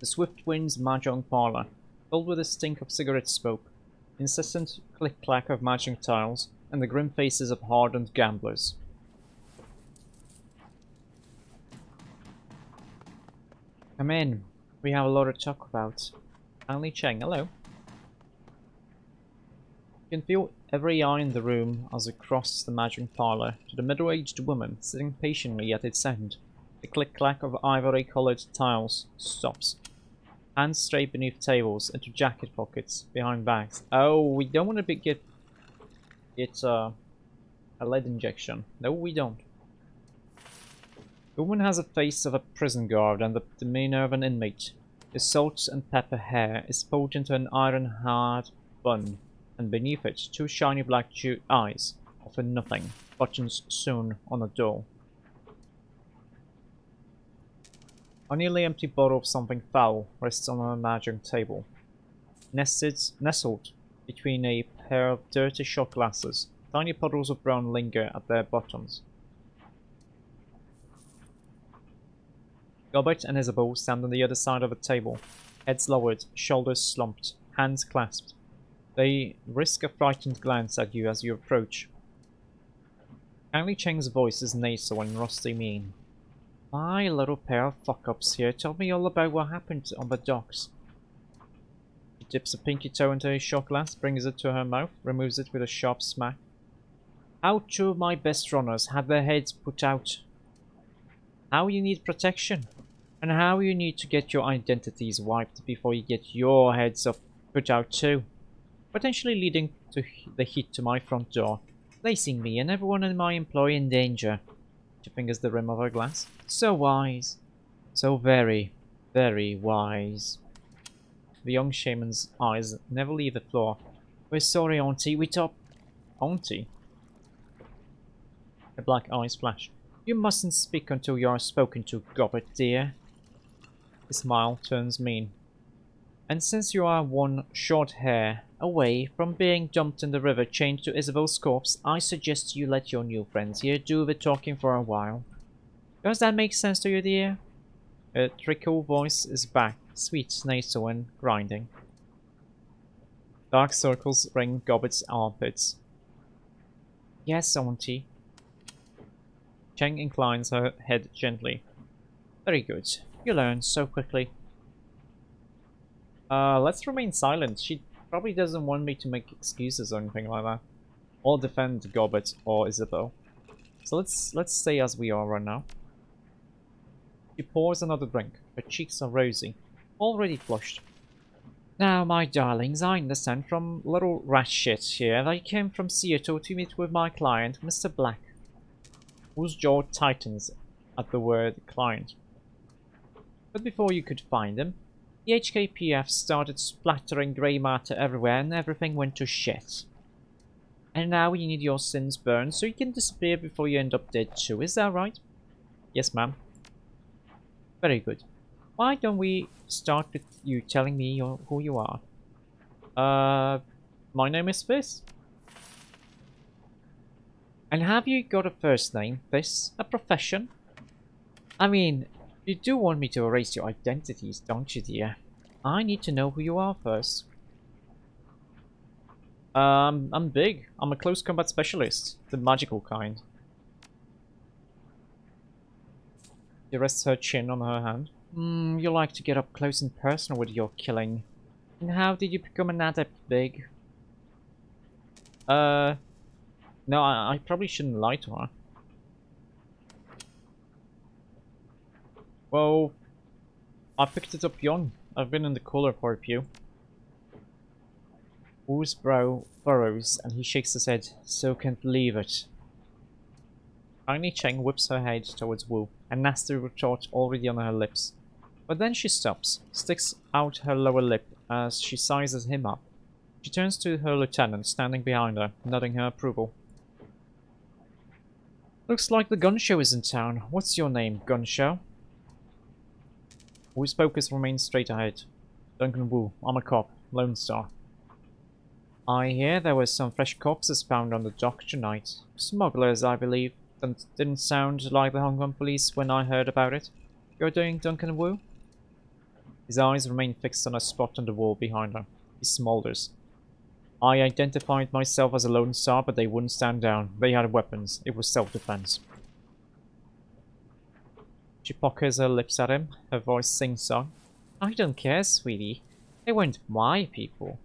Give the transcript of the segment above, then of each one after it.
The Swift Wind's mahjong parlor, filled with the stink of cigarette smoke, incessant click-clack of mahjong tiles, and the grim faces of hardened gamblers. Come in. We have a lot to talk about. Stanley Cheng, hello. You can feel every eye in the room as you cross the mahjong parlor to the middle-aged woman sitting patiently at its end. The click-clack of ivory-colored tiles stops. Hands straight beneath tables, into jacket pockets, behind bags. Oh, we don't want to get a lead injection. No, we don't. The woman has a face of a prison guard and the demeanor of an inmate. Her salt and pepper hair is pulled into an iron-hard bun, and beneath it, two shiny black eyes offer nothing. Buttons sewn on a door. A nearly empty bottle of something foul rests on a mahjong table. Nestled between a pair of dirty shot glasses, tiny puddles of brown linger at their bottoms. Gilbert and Isabel stand on the other side of the table, heads lowered, shoulders slumped, hands clasped. They risk a frightened glance at you as you approach. Stanley Cheng's voice is nasal and rusty mean. My little pair of fuck-ups here told me all about what happened on the docks. She dips a pinky toe into a shot glass, brings it to her mouth, removes it with a sharp smack. How two of my best runners had their heads put out. How you need protection, and how you need to get your identities wiped before you get your heads put out too. Potentially leading to the heat to my front door, placing me and everyone in my employ in danger. She fingers the rim of her glass. So wise. So very, very wise. The young shaman's eyes never leave the floor. We're sorry, Auntie. We top... Auntie? Her black eyes flash. You mustn't speak until you are spoken to, Gobbert, dear. The smile turns mean. And since you are one short hair away from being dumped in the river chained to Isabel's corpse, I suggest you let your new friends here do the talking for a while. Does that make sense to you, dear? Her trickle voice is back, sweet, nasal, and grinding. Dark circles ring Gobbert's armpits. Yes, Auntie. Cheng inclines her head gently. Very good. You learn so quickly. Let's remain silent. She probably doesn't want me to make excuses or anything like that. Or defend Gobbert or Isabel. So let's stay as we are right now. She pours another drink. Her cheeks are rosy, already flushed. Now, my darlings, I understand from little rat shit here that you came from Seattle to meet with my client, Mr. Black. Whose jaw tightens at the word client. But before you could find him, the HKPF started splattering grey matter everywhere and everything went to shit. And now you need your sins burned so you can disappear before you end up dead too, is that right? Yes, ma'am. Very good. Why don't we start with you telling me who you are? My name is Fizz. And have you got a first name, Fizz? A profession? I mean, you do want me to erase your identities, don't you, dear? I need to know who you are first. I'm big. I'm a close combat specialist. The magical kind. She rests her chin on her hand. You like to get up close and personal with your killing. And how did you become an adept, Big? No, I probably shouldn't lie to her. Well, I picked it up young. I've been in the cooler for a few. Wu's brow furrows and he shakes his head. So can't believe it. Tiny Cheng whips her head towards Wu, a nasty retort already on her lips. But then she stops, sticks out her lower lip as she sizes him up. She turns to her lieutenant standing behind her, nodding her approval. Looks like the gun show is in town. What's your name, gun show? Wu's focus remains straight ahead. Duncan Wu, I'm a cop, Lone Star. I hear there were some fresh corpses found on the dock tonight. Smugglers, I believe. Didn't sound like the Hong Kong police when I heard about it. You're doing Duncan Wu? His eyes remain fixed on a spot on the wall behind her. He smolders. I identified myself as a lone star, but they wouldn't stand down. They had weapons. It was self-defense. She puckers her lips at him, her voice sing-song. I don't care, sweetie. They weren't my people.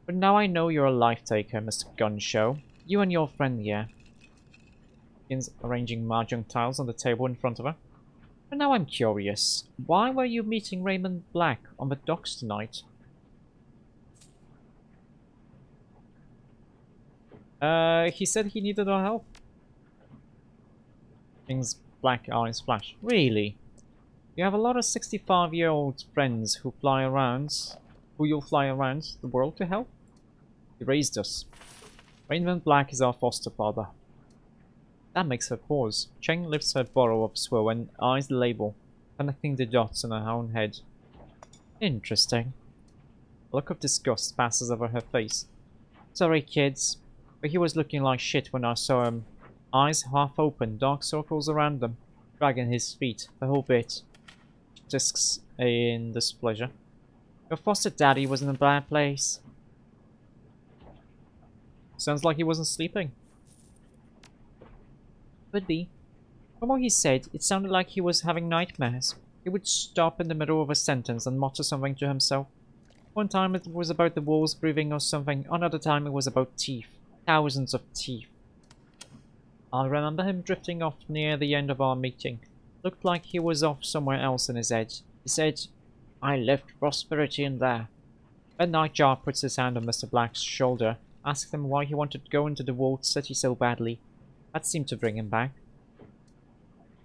But now I know you're a life-taker, Mr. Gunshow. You and your friend here. Begins arranging mahjong tiles on the table in front of her. But now I'm curious. Why were you meeting Raymond Black on the docks tonight? He said he needed our help. King's black eyes flash. Really? You have a lot of 65-year-old friends who you'll fly around the world to help? He raised us. Raymond Black is our foster father. That makes her pause. Cheng lifts her bottle of swill and eyes the label, connecting the dots in her own head. Interesting. A look of disgust passes over her face. Sorry, kids, but he was looking like shit when I saw him. Eyes half open, dark circles around them, dragging his feet, the whole bit. She tisks in displeasure. Your foster daddy was in a bad place. Sounds like he wasn't sleeping. Could be. From what he said, it sounded like he was having nightmares. He would stop in the middle of a sentence and mutter something to himself. One time it was about the wolves breathing or something, another time it was about teeth. Thousands of teeth. I remember him drifting off near the end of our meeting. Looked like he was off somewhere else in his head. He said, I left prosperity in there. Then Nightjar puts his hand on Mr. Black's shoulder, asked him why he wanted to go into the walled city so badly. That seemed to bring him back.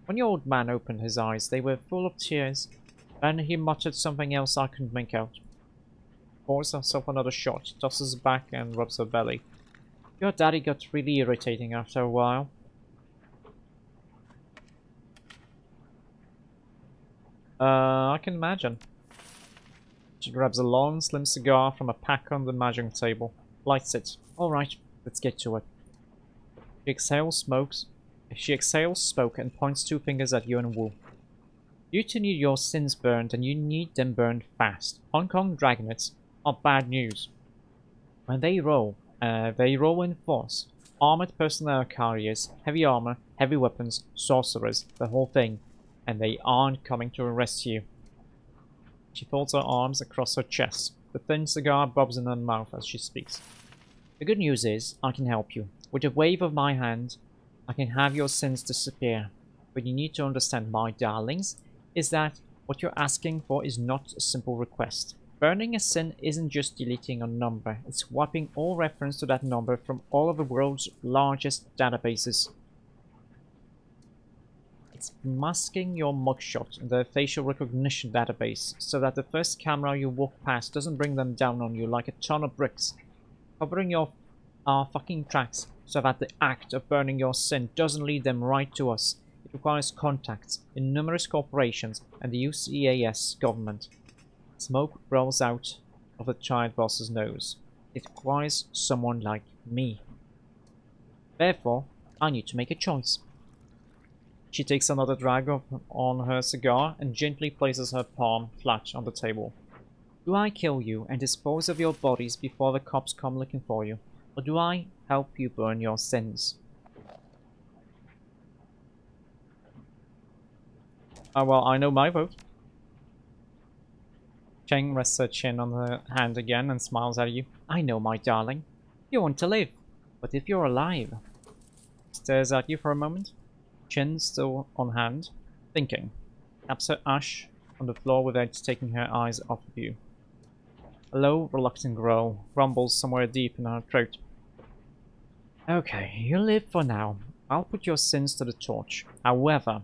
When the old man opened his eyes, they were full of tears. Then he muttered something else I couldn't make out. Pours herself another shot, tosses back and rubs her belly. Your daddy got really irritating after a while. I can imagine. She grabs a long, slim cigar from a pack on the mahjong table. Lights it. Alright, let's get to it. She exhales smoke and points two fingers at you and Wu. You two need your sins burned, and you need them burned fast. Hong Kong Dragonites are bad news. When they roll in force. Armored personnel carriers, heavy armor, heavy weapons, sorcerers, the whole thing. And they aren't coming to arrest you. She folds her arms across her chest. The thin cigar bobs in her mouth as she speaks. The good news is, I can help you. With a wave of my hand, I can have your sins disappear. But you need to understand, my darlings, is that what you're asking for is not a simple request. Burning a sin isn't just deleting a number, it's wiping all reference to that number from all of the world's largest databases. It's masking your mugshot in the facial recognition database so that the first camera you walk past doesn't bring them down on you like a ton of bricks. Covering your fucking tracks so that the act of burning your sin doesn't lead them right to us. It requires contacts in numerous corporations and the UCAS government. Smoke rolls out of the child boss's nose. It requires someone like me. Therefore, I need to make a choice. She takes another drag on her cigar and gently places her palm flat on the table. Do I kill you and dispose of your bodies before the cops come looking for you? Or do I help you burn your sins? Well, I know my vote. Cheng rests her chin on her hand again and smiles at you. I know, my darling. You want to live. But if you're alive... Stares at you for a moment. Chin still on hand. Thinking. Taps her ash on the floor without taking her eyes off of you. A low, reluctant growl rumbles somewhere deep in her throat. Okay, you live for now. I'll put your sins to the torch. However,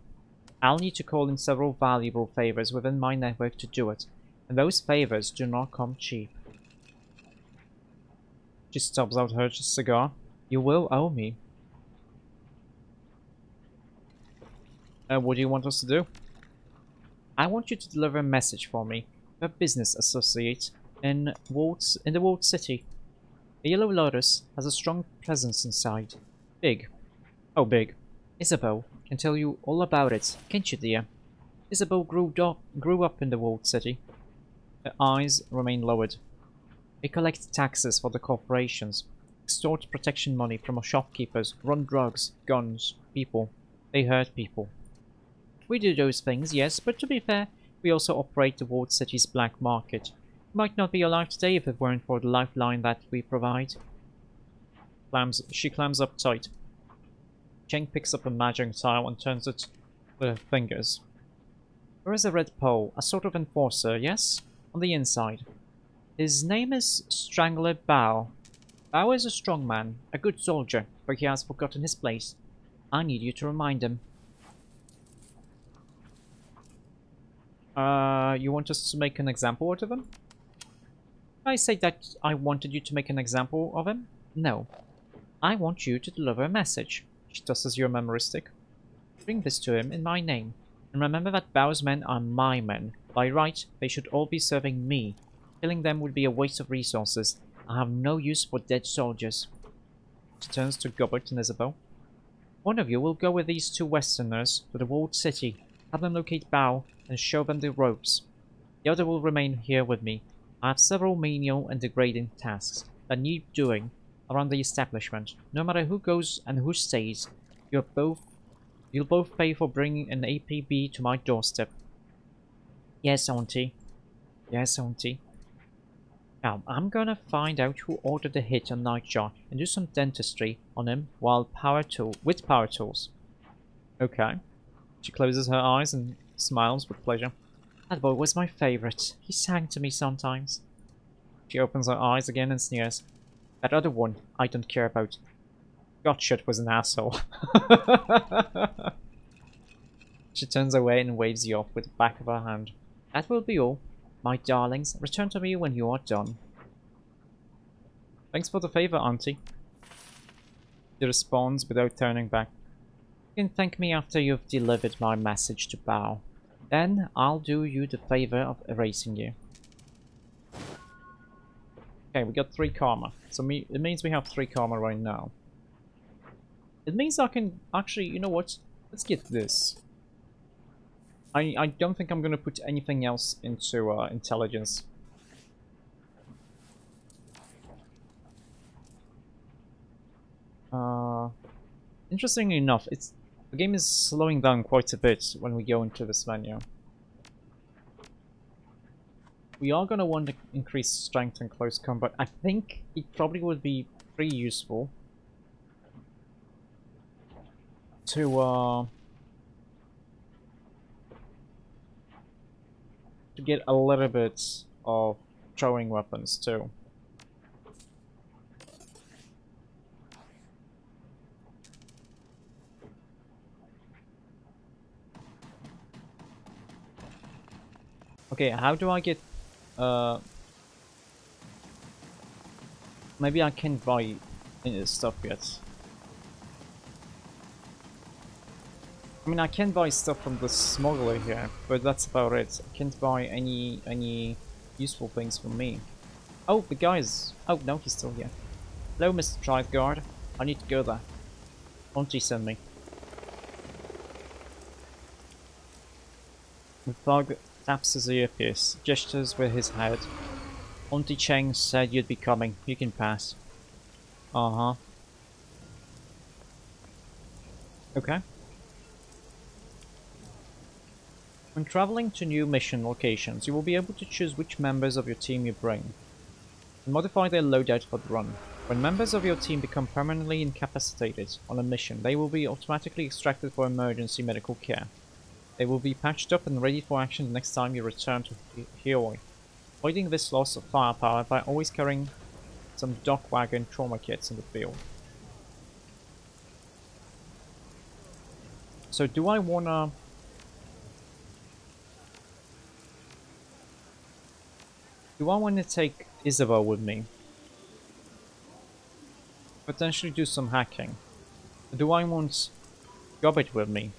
I'll need to call in several valuable favors within my network to do it. And those favors do not come cheap. She stubs out her cigar. You will owe me. What do you want us to do? I want you to deliver a message for me. A business associate in the walled city. The Yellow Lotus has a strong presence inside. Big. Oh, big. Isabel can tell you all about it, can't you, dear? Isabel grew up in the walled city. Her eyes remain lowered. They collect taxes for the corporations, extort protection money from our shopkeepers, run drugs, guns, people. They hurt people. We do those things, yes, but to be fair, we also operate the walled city's black market. We might not be alive today if it weren't for the lifeline that we provide. She clams up tight. Cheng picks up a magic tile and turns it with her fingers. There is a red pole, a sort of enforcer, yes? On the inside. His name is Strangler Bao. Bao is a strong man, a good soldier, but he has forgotten his place. I need you to remind him. You want us to make an example out of him? I say that I wanted you to make an example of him? No. I want you to deliver a message. She tosses your memoristic. Bring this to him in my name. And remember that Bao's men are my men. By right, they should all be serving me. Killing them would be a waste of resources. I have no use for dead soldiers. She turns to Gobert and Isabel. One of you will go with these two Westerners to the walled city, have them locate Bao, and show them the ropes. The other will remain here with me. I have several menial and degrading tasks that need doing around the establishment. No matter who goes and who stays, you'll both pay for bringing an APB to my doorstep. Yes, Auntie. Yes, Auntie. Now, I'm gonna find out who ordered the hit on Nightjar and do some dentistry on him with power tools. Okay. She closes her eyes and smiles with pleasure. That boy was my favorite. He sang to me sometimes. She opens her eyes again and sneers. That other one, I don't care about. Gotshut was an asshole. She turns away and waves you off with the back of her hand. That will be all. My darlings, return to me when you are done. Thanks for the favor, Auntie. She responds without turning back. You can thank me after you've delivered my message to Bao. Then I'll do you the favor of erasing you. Okay, we got 3 karma. So it means we have 3 karma right now. It means I can actually, you know what? Let's get this. I don't think I'm gonna put anything else into intelligence. Interestingly enough, the game is slowing down quite a bit when we go into this menu. We are gonna want to increase strength and close combat. I think it probably would be pretty useful to get a little bit of throwing weapons too. Okay, how do I get maybe I can't buy any stuff yet. I mean, I can buy stuff from the smuggler here, but that's about it. I can't buy any useful things for me. Oh, the guy's... Oh, no, he's still here. Hello, Mr. Triguard. I need to go there. Auntie sent me. The thug taps his earpiece, gestures with his head. Auntie Cheng said you'd be coming. You can pass. Uh-huh. Okay. When traveling to new mission locations, you will be able to choose which members of your team you bring, and modify their loadout for the run. When members of your team become permanently incapacitated on a mission, they will be automatically extracted for emergency medical care. They will be patched up and ready for action the next time you return to Hioi, avoiding this loss of firepower by always carrying some dock wagon trauma kits in the field. So do I wanna... Do I want to take Isabel with me? Potentially do some hacking. Do I want Gobbet with me?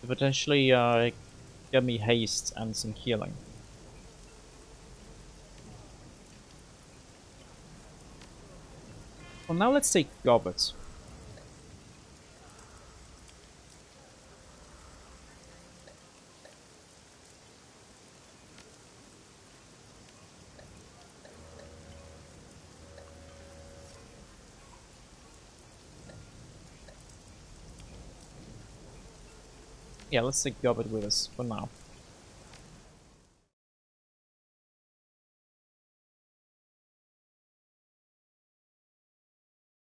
To potentially get me haste and some healing. Well, now let's take Gobbet. Yeah, let's take Gobbet with us for now.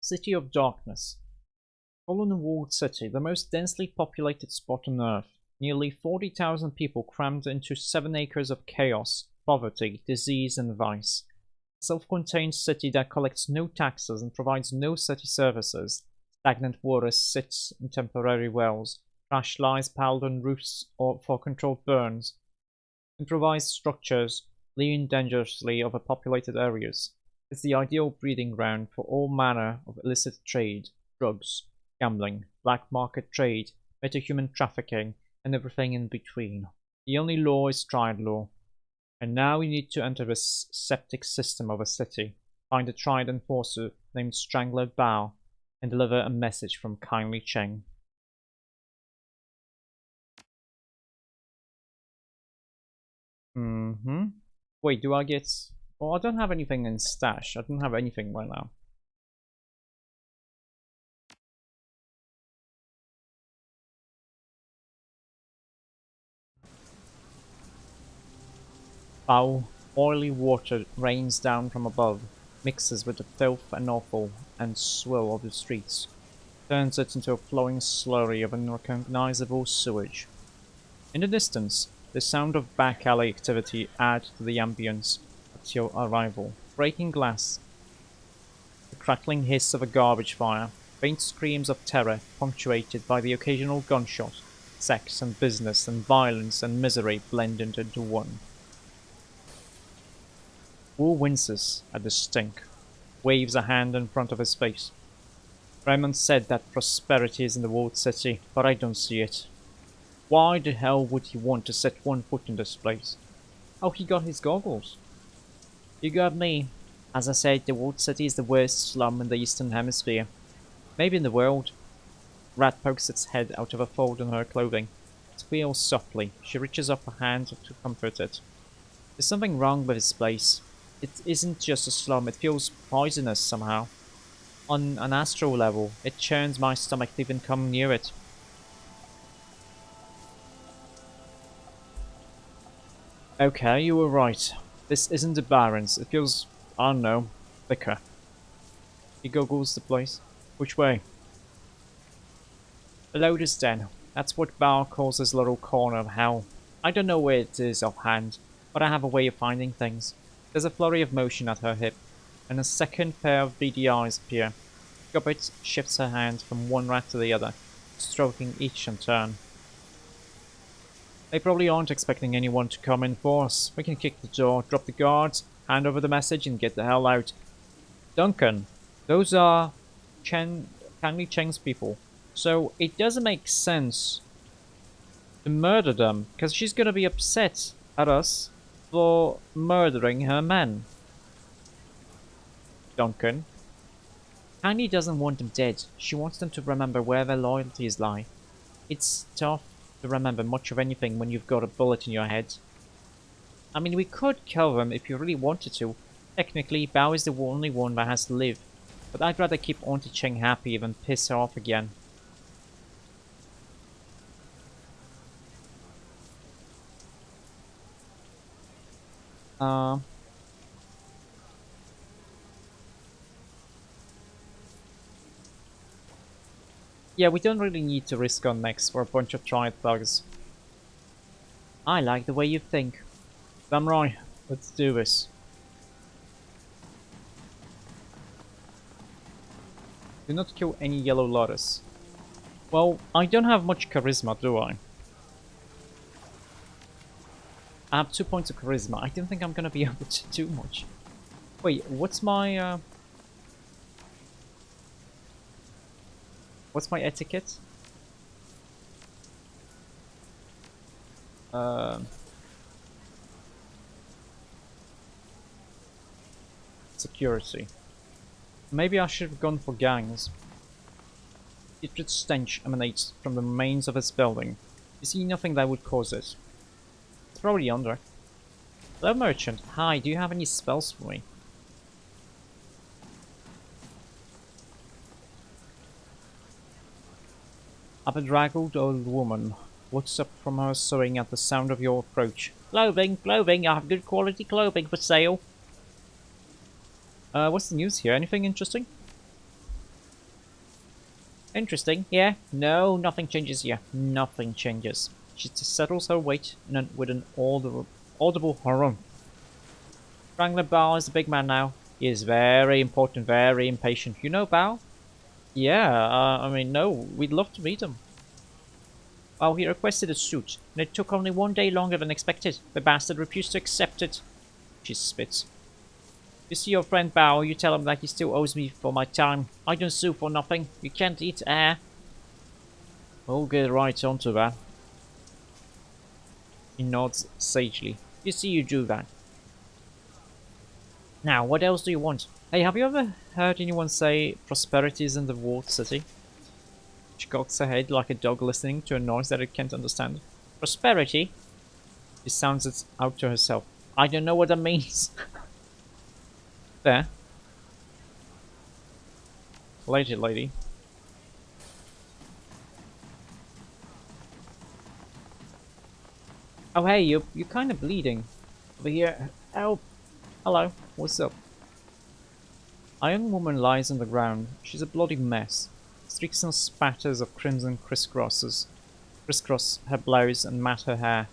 City of Darkness. Fallen Walled City, the most densely populated spot on Earth. Nearly 40,000 people crammed into 7 acres of chaos, poverty, disease, and vice. A self-contained city that collects no taxes and provides no city services. Stagnant water sits in temporary wells. Trash lies piled on roofs or for controlled burns. Improvised structures lean dangerously over populated areas. It's the ideal breeding ground for all manner of illicit trade, drugs, gambling, black market trade, metahuman trafficking, and everything in between. The only law is triad law. And now we need to enter the septic system of a city, find a triad enforcer named Strangler Bao, and deliver a message from Kindly Cheng. Wait, do I get... Well, I don't have anything in stash. I don't have anything right now. Foul, oily water rains down from above, mixes with the filth and offal and swill of the streets, turns it into a flowing slurry of unrecognizable sewage. In the distance, the sound of back alley activity adds to the ambience at your arrival. Breaking glass, the crackling hiss of a garbage fire, faint screams of terror punctuated by the occasional gunshot. Sex and business and violence and misery blended into one. Wu winces at the stink, waves a hand in front of his face. Raymond said that prosperity is in the walled city, but I don't see it. Why the hell would he want to set one foot in this place? Oh, he got his goggles. You got me. As I said, the walled city is the worst slum in the Eastern Hemisphere. Maybe in the world. Rat pokes its head out of a fold in her clothing. Squeals softly. She reaches up a hand to comfort it. There's something wrong with this place. It isn't just a slum, it feels poisonous somehow. On an astral level, it churns my stomach to even come near it. Okay, you were right. This isn't the Barrens. It feels, I don't know, thicker. He goggles the place. Which way? Below this den. That's what Bar calls his little corner of hell. I don't know where it is offhand, but I have a way of finding things. There's a flurry of motion at her hip, and a second pair of beady eyes appear. Gobbet shifts her hand from one rat to the other, stroking each in turn. They probably aren't expecting anyone to come in for us. We can kick the door, drop the guards, hand over the message, and get the hell out. Duncan, those are Canley Cheng's people. So it doesn't make sense to murder them, because she's gonna be upset at us for murdering her men. Duncan. Canley doesn't want them dead. She wants them to remember where their loyalties lie. It's tough to remember much of anything when you've got a bullet in your head. I mean, we could kill them if you really wanted to. Technically, Bao is the only one that has to live. But I'd rather keep Auntie Cheng happy than piss her off again. Yeah, we don't really need to risk our necks for a bunch of triad thugs. I like the way you think. Samurai, let's do this. Do not kill any yellow lotus. Well, I don't have much charisma, do I? I have 2 points of charisma. I don't think I'm gonna be able to do much. Wait, what's my etiquette? Security. Maybe I should have gone for gangs. Putrid stench emanates from the remains of this building. You see nothing that would cause it. It's probably under. Hello, merchant. Hi, do you have any spells for me? A bedraggled old woman. looks up from her sewing at the sound of your approach. Clothing, I have good quality clothing for sale. What's the news here? Anything interesting? Interesting, yeah. No, nothing changes here. Nothing changes. She just settles her weight with an audible horror. Wrangler Bao is a big man now. He is very important, very impatient. You know Bao? Yeah, I mean, no, we'd love to meet him. Well, he requested a suit, and it took only 1 day longer than expected. The bastard refused to accept it. She spits. You see your friend Bao, you tell him that he still owes me for my time. I don't sue for nothing. You can't eat air. We'll get right onto that. He nods sagely. You see you do that. Now, what else do you want? Hey, have you ever heard anyone say prosperity is in the walled city? She cocks her head like a dog listening to a noise that it can't understand. Prosperity? She sounds it out to herself. I don't know what that means. There. Lady. Oh hey, you're kind of bleeding. Over here. Help. Hello. What's up? A young woman lies on the ground. She's a bloody mess. Streaks and spatters of crimson crisscross her blouse and mat her hair.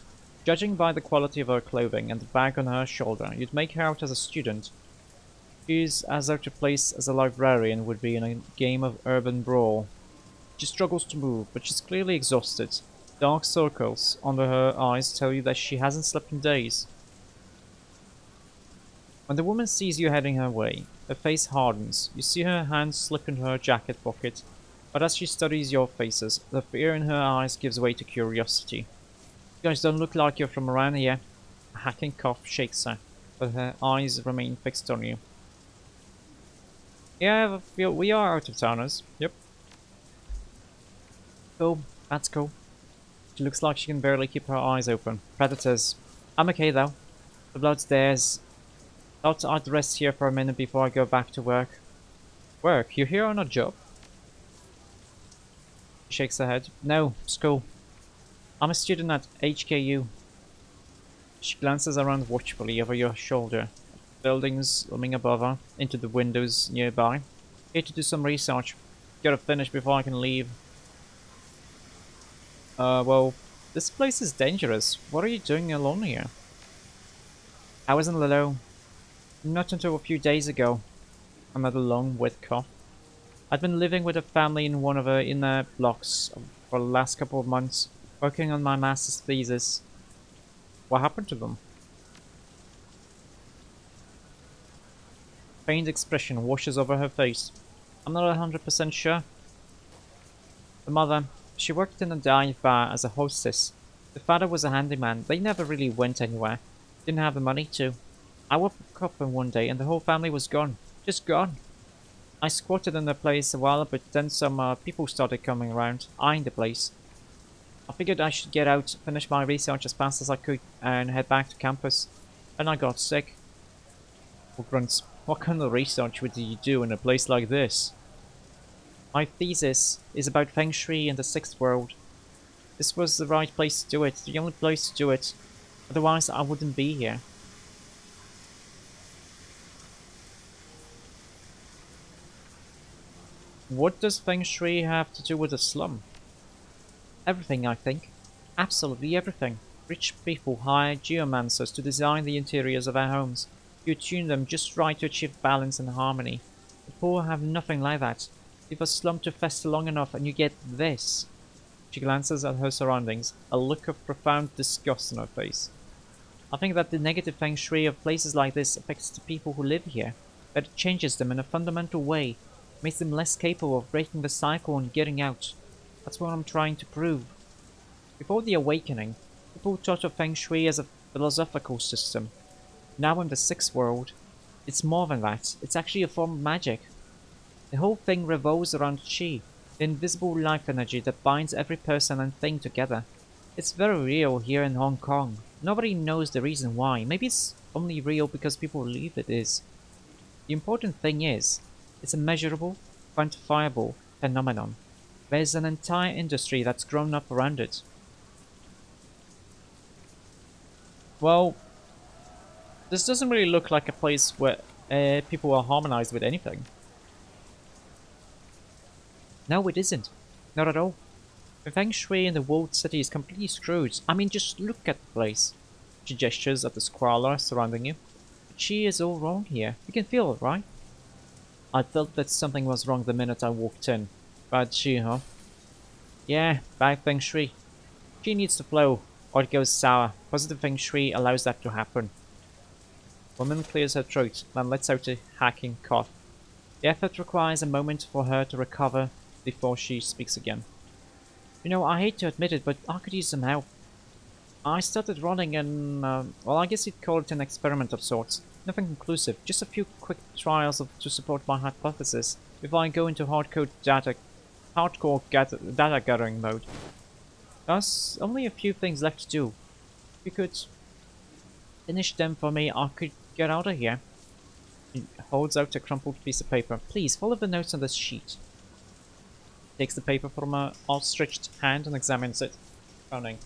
Judging by the quality of her clothing and the bag on her shoulder, you'd make her out as a student. She's as out of place as a librarian would be in a game of urban brawl. She struggles to move, but she's clearly exhausted. Dark circles under her eyes tell you that she hasn't slept in days. When the woman sees you heading her way, her face hardens. You see her hand slip into her jacket pocket, but as she studies your faces, the fear in her eyes gives way to curiosity. You guys don't look like you're from around here. A hacking cough shakes her, but her eyes remain fixed on you. Yeah, we are out of towners. Yep. Cool, that's cool. She looks like she can barely keep her eyes open. Predators. I'm okay though. The blood's theirs. Thought I'd rest here for a minute before I go back to work. Work? You're here on a job? She shakes her head. No, school. I'm a student at HKU. She glances around watchfully over your shoulder. Buildings looming above her, into the windows nearby. Here to do some research. Gotta finish before I can leave. Well, this place is dangerous. What are you doing alone here? I wasn't alone. Not until a few days ago. Another long, wet cough. I'd been living with a family in one of her inner blocks for the last couple of months, working on my master's thesis. What happened to them? Faint expression washes over her face. I'm not 100% sure. The mother, she worked in a dive bar as a hostess. The father was a handyman. They never really went anywhere. Didn't have the money to. I woke up one day and the whole family was gone. Just gone. I squatted in the place a while, but then some people started coming around, eyeing the place. I figured I should get out, finish my research as fast as I could, and head back to campus. And I got sick. Well, grunts, what kind of research would you do in a place like this? My thesis is about Feng Shui in the Sixth World. This was the right place to do it, the only place to do it. Otherwise, I wouldn't be here. What does Feng Shui have to do with the slum? Everything, I think. Absolutely everything. Rich people hire geomancers to design the interiors of our homes. You tune them just right to achieve balance and harmony. The poor have nothing like that. Leave a slum to fester long enough and you get this. She glances at her surroundings, a look of profound disgust on her face. I think that the negative Feng Shui of places like this affects the people who live here. That it changes them in a fundamental way. Makes them less capable of breaking the cycle and getting out. That's what I'm trying to prove. Before the awakening, people thought of Feng Shui as a philosophical system. Now in the Sixth World, it's more than that. It's actually a form of magic. The whole thing revolves around Qi, the invisible life energy that binds every person and thing together. It's very real here in Hong Kong. Nobody knows the reason why. Maybe it's only real because people believe it is. The important thing is, it's a measurable, quantifiable phenomenon. There's an entire industry that's grown up around it. Well, this doesn't really look like a place where people are harmonized with anything. No, it isn't. Not at all. The feng shui in the walled city is completely screwed. I mean, just look at the place. She gestures at the squalor surrounding you. She is all wrong here. You can feel it, right? I felt that something was wrong the minute I walked in. Bad she, huh? Yeah, bad feng shui. She needs to flow, or it goes sour. Positive feng shui allows that to happen. Woman clears her throat, then lets out a hacking cough. The effort requires a moment for her to recover before she speaks again. You know, I hate to admit it, but I could use some help. I started running well, I guess you'd call it an experiment of sorts. Nothing conclusive, just a few quick trials to support my hypothesis before I go into hardcore data gathering mode. There's only a few things left to do. If you could finish them for me, I could get out of here. He holds out a crumpled piece of paper. Please, follow the notes on this sheet. Takes the paper from her outstretched hand and examines it, frowning.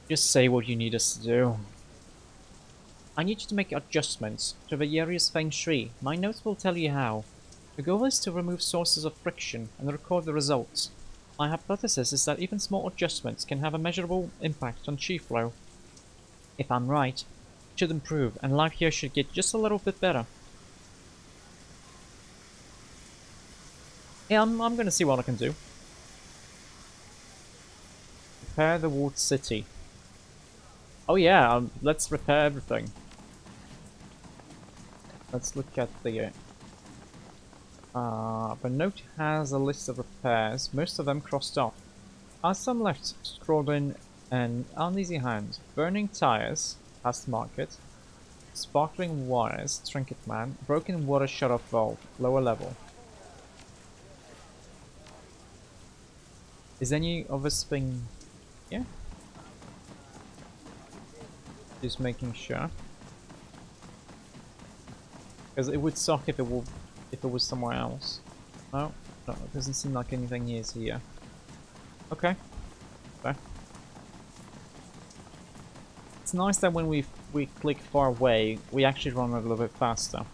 Just say what you need us to do. I need you to make adjustments to the area's feng shui. My notes will tell you how. The goal is to remove sources of friction and record the results. My hypothesis is that even small adjustments can have a measurable impact on chi flow. If I'm right, it should improve, and life here should get just a little bit better. Yeah, I'm gonna see what I can do. Repair the walled city. Oh yeah, let's repair everything. Let's look at the note has a list of repairs, most of them crossed off. Are some left scrolled in an uneasy hand? Burning tires, past market. Sparkling wires, trinket man. Broken water shut-off valve, lower level. Is any of this thing... yeah? Just making sure. Because it would suck if it was somewhere else. No, it doesn't seem like anything is here. Okay. Okay. It's nice that when we click far away, we actually run a little bit faster.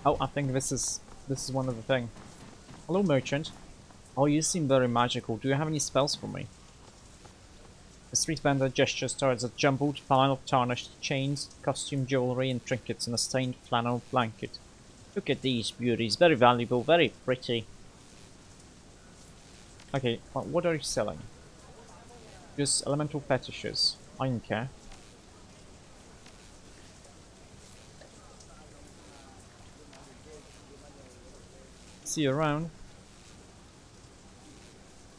Oh, I think this is one of the thing. Hello, merchant. Oh, you seem very magical. Do you have any spells for me? The street vendor gestures towards a jumbled pile of tarnished chains, costume jewelry, and trinkets in a stained flannel blanket. Look at these beauties. Very valuable, very pretty. Okay, what are you selling? Just elemental fetishes. I don't care. See you around.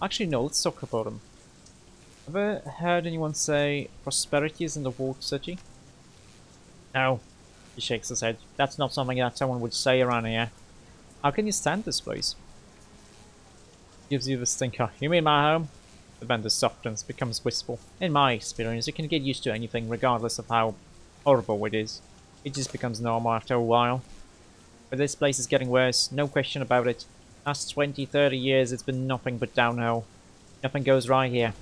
Actually, no, let's talk about them. Ever heard anyone say prosperity is in the walled city? No. He shakes his head. That's not something that someone would say around here. How can you stand this place? Gives you the stinker. You mean my home? The vendor softens, becomes wistful. In my experience, you can get used to anything regardless of how horrible it is. It just becomes normal after a while. But this place is getting worse, no question about it. Last 20, 30 years it's been nothing but downhill. Nothing goes right here.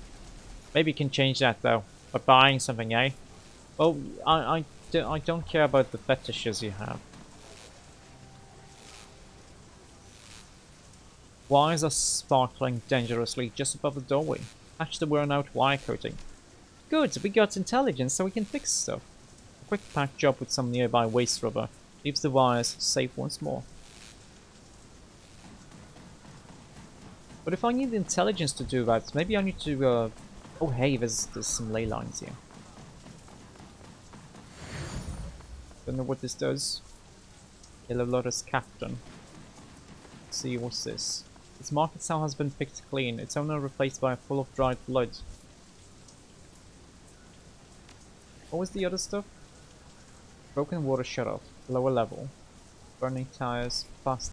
Maybe you can change that though, by buying something, eh? Well, I don't care about the fetishes you have. Wires are sparkling dangerously just above the doorway. Patch the worn out wire coating. Good, we got intelligence so we can fix stuff. A quick patch job with some nearby waste rubber leaves the wires safe once more. But if I need intelligence to do that, maybe I need to, oh hey, there's some ley lines here. Don't know what this does. Yellow Lotus Captain. Let's see, what's this? Its market cell has been picked clean, its owner replaced by a full of dried blood. What was the other stuff? Broken water shut off, lower level. Burning tires, fast